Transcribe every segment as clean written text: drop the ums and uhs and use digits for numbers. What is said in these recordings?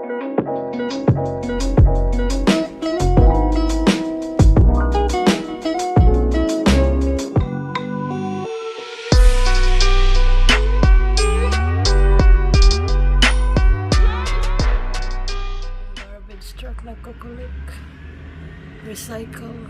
Garbage truck nagkukulik. Recycle.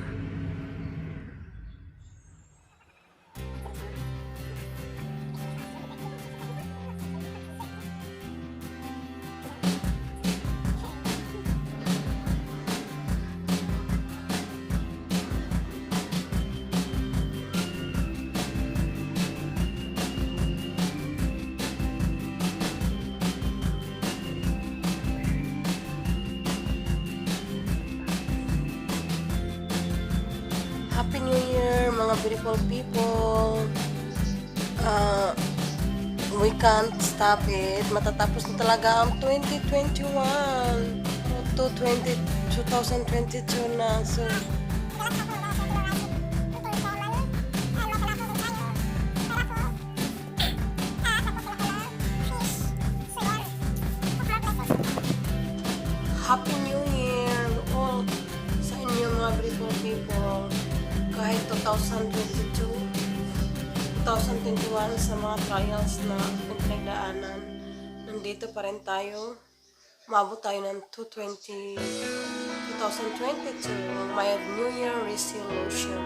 Happy New Year, mga beautiful people. We can't stop it. Matatapos na talaga ang 2021 to 2022 na. So, Happy New Year all sa inyo mga beautiful people. Kahit 2022, 2021 sa mga trials na pinagdaanan, nandito pa rin tayo. Maabot tayo ng 2022. My New Year resolution.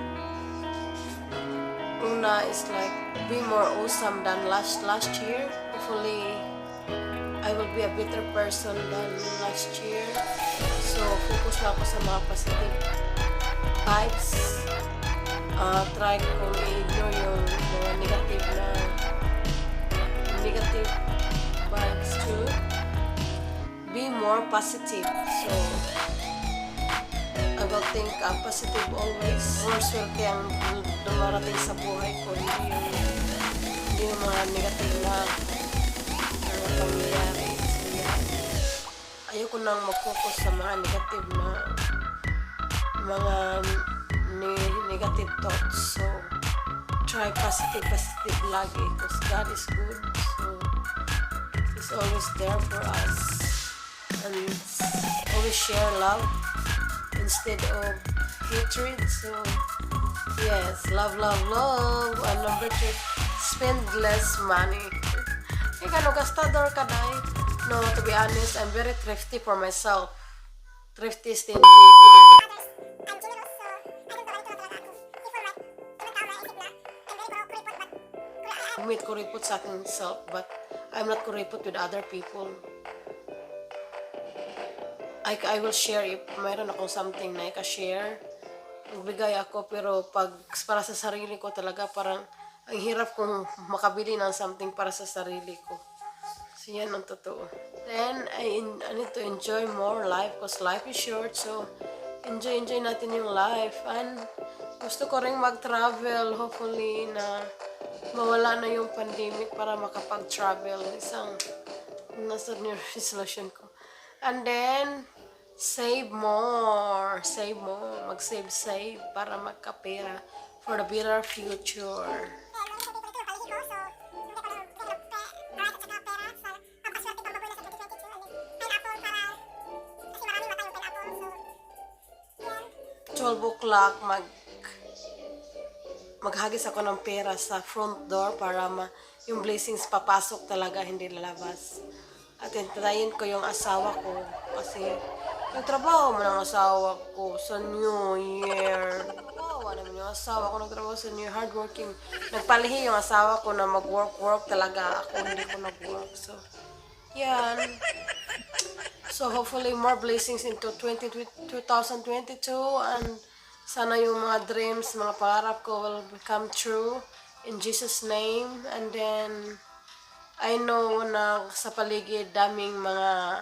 Una is like, be more awesome than last year. Hopefully, I will be a better person than last year. So, focus na ako sa mga positive vibes. Try kong i-ignore yung mga negative vibes too. Be more positive. So, I will think positive always. More swerte ang dumarating sa buhay ko. Hindi yung mga negative na pangyayari. So, yeah. Ayoko nang mag-focus sa mga negative na mga negative thoughts. So, try positive lagi because God is good. So, He's always there for us. And always share love instead of hatred. So, yes, love. And number 2, spend less money. Kano gastador ka dai? No, to be honest, I'm very thrifty for myself. Thrifty, stingy. Admit kuripot sa aking self, but I'm not kuripot with other people. I will share if mayroon akong something na i-share. Magbigay ako, pero pag para sa sarili ko talaga, parang ang hirap kong makabili ng something para sa sarili ko. So, yan ang totoo. Then, I need to enjoy more life because life is short. So, enjoy natin yung life. And gusto ko rin mag-travel. Hopefully, na mawala na yung pandemic para makapag-travel. Isang nasa new resolution ko. And then, save more. Mag-save para magkapera for the better future. O'clock maghagis ako ng pera sa front door para yung blessings papasok talaga, hindi lalabas. At hintayin ko yung asawa ko kasi nagtrabaho man ang asawa ko sa New Year. Nagtrabaho naman yung asawa ko, nagtrabaho sa New Year, hardworking. Nagpalihi yung asawa ko na mag-work talaga. Ako hindi ko nag-work. So, yan. So, hopefully, more blessings into 2022 and sana yung mga dreams, mga pangarap ko will become true in Jesus' name. And then, I know na sa paligid daming mga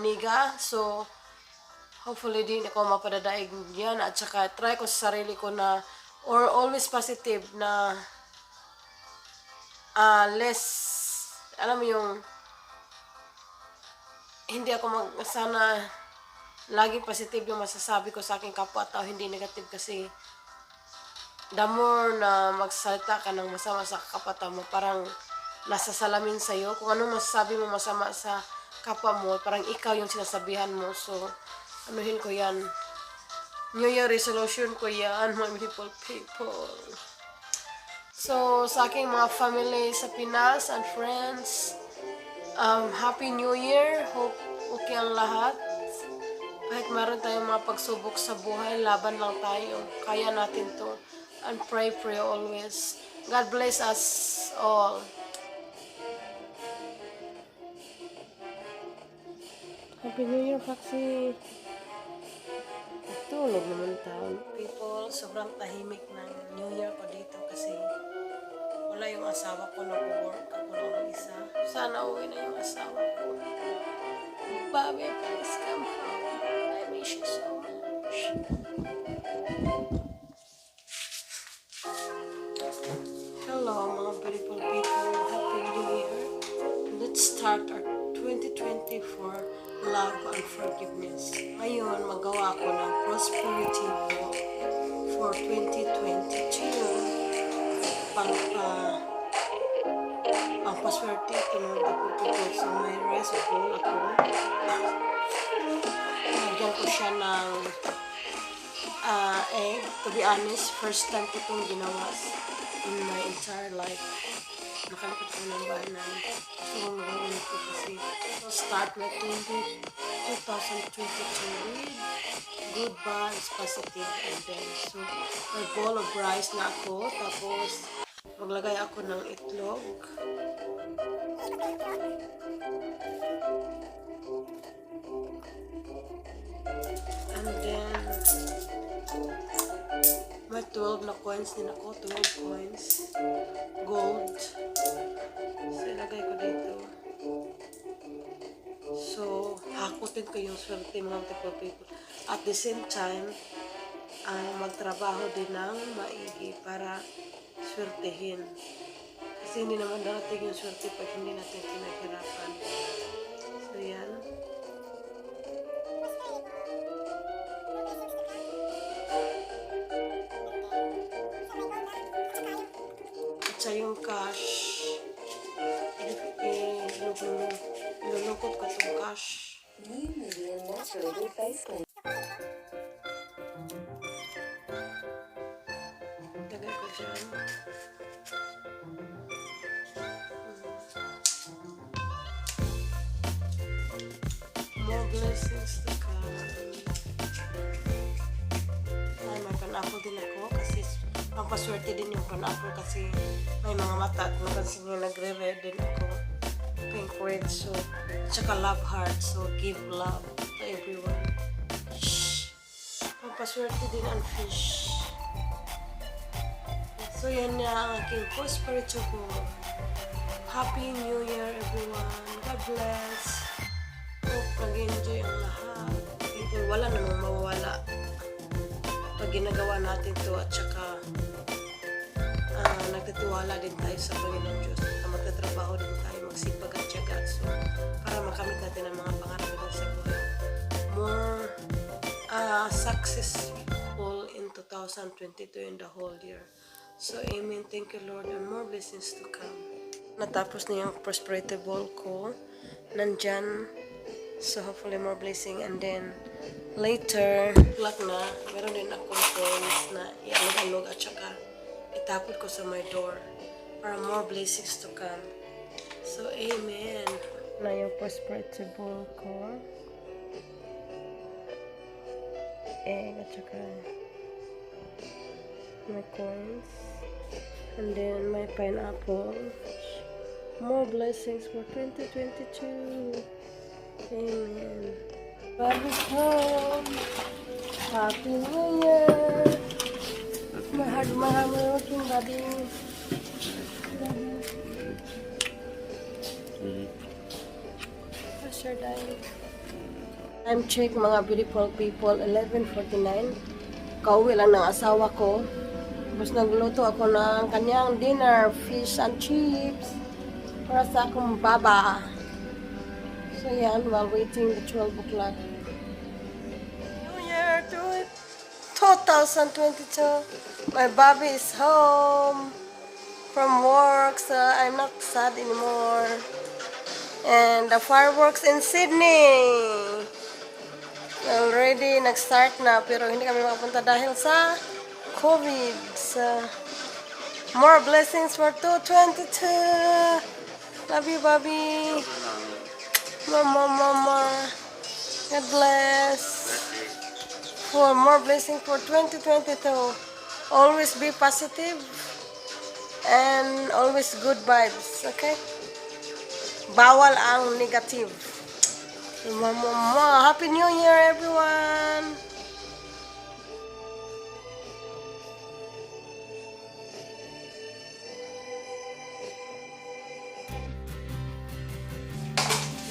niga. So, hopefully din ako mapadadaig yan. At saka, try ko sa sarili ko na, or always positive na less, alam mo yung, hindi ako sana lagi positive yung masasabi ko sa aking kapwa-tao, hindi negative kasi the more na magsalita ka ng masama sa kapwa-tao mo, parang nasa salamin sa'yo. Kung anong masasabi mo masama sa kapwa mo, parang ikaw yung sinasabihan mo. So, anuhin ko yan. New Year resolution ko yan, my beautiful people. So, sa aking mga family sa Pinas and friends, Happy New Year. Hope okay ang lahat. Kahit meron tayong mga pagsubok sa buhay, laban lang tayo. Kaya natin to. And pray always. God bless us all. Happy New Year, Foxy. Tulog naman taon. People, sobrang tahimik ng New Year ko dito kasi wala yung asawa ko, nag-work ako lang isa. Sana uwi na yung asawa ko. Bobby, please come home. I miss you so much. Hello, mga beautiful people. Happy New Year. Let's start our 2024 love and forgiveness. Ngayon, magawa ko ng prosperity goal for 2022. Pang-paswerte ito mga people. So, may rice bowl ako. Nagyan ko siya ng egg. To be honest, first time ko itong ginawa in my entire life. Nakalipat ko ng bahay namin. So, magawin ko kasi. So, start na 2022 with good vibes, positive, and then, so, may bowl of rice na ako. Tapos, maglagay ako ng itlog. And then, may 12 na coins din ako. 12 coins. Gold. So, ilagay ko dito. So, hakutin ko yung swerte mga people. At the same time, magtrabaho din ng maigi para swertehin. Kasi hindi naman darating yung swerte pag hindi natin pinaghirapan. So, yan. At sa yung cash, ilulukot ko itong cash. Tagay ko dyan. More blessings to come. Ay, may pan-apple din ako kasi pampaswerte din yung pan-apple kasi may mga mata at mapansin nyo nagre-red din ako. Pink red, so tsaka love heart, so give love to everyone. Shh. Pampaswerte din ang fish. So yan na ang aking prosperity goal. Happy New Year everyone. God bless. Hope nag-enjoy ang lahat. People, wala namang mawawala pag ginagawa natin to at saka nagtitiwala din tayo sa Panginoon Diyos at magtatrabaho din tayo, magsipag at tiyaga. So, para makamit natin ang mga pangarap natin sa buhay. More successful in 2022 in the whole year. So, amen. Thank you, Lord, and more blessings to come. Natapos na yung prosperity bowl ko. Nandyan. So, hopefully more blessing. And then, later, luck na, meron din akong coins na ialog-alog at saka itapon ko sa my door para more blessings to come. So, amen. Na yung prosperity bowl ko. Egg at saka my coins. And then, my pineapple. More blessings for 2022. Amen. Bobby's home. Happy New Year. My hard-working Bobby. What's your time? Time check mga beautiful people, 11:49. Kauwi lang ng asawa ko. Tapos nagluto ako ng kanyang dinner, fish and chips para sa akong baba. So yan, while waiting the 12 o'clock. New Year 2022. My Bobby is home from work, so I'm not sad anymore. And the fireworks in Sydney. Already nag-start na pero hindi kami makapunta dahil sa COVID. So, more blessings for 2022. Love you, Bobby. Mama. God bless. For more blessings for 2022. Always be positive and always good vibes. Okay? Bawal ang negative. Mama, Happy New Year, everyone!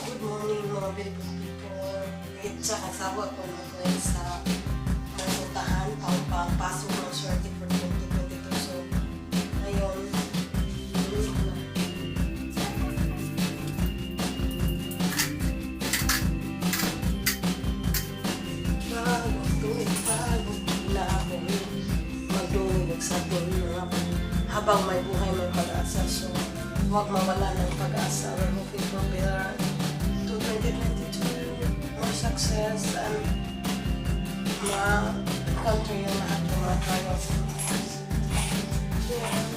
Good morning, mga beautiful people. Itsa kasawa ko na sa nasuntahan pang-pasok ng Swerte for 2022. So, ngayon, ulit na. Habang may buhay, may pag-asa. So, huwag mawala ng pag-asa. We're hoping for better to 2022. More success and ma-country yung lahat ng mga trials. Yeah.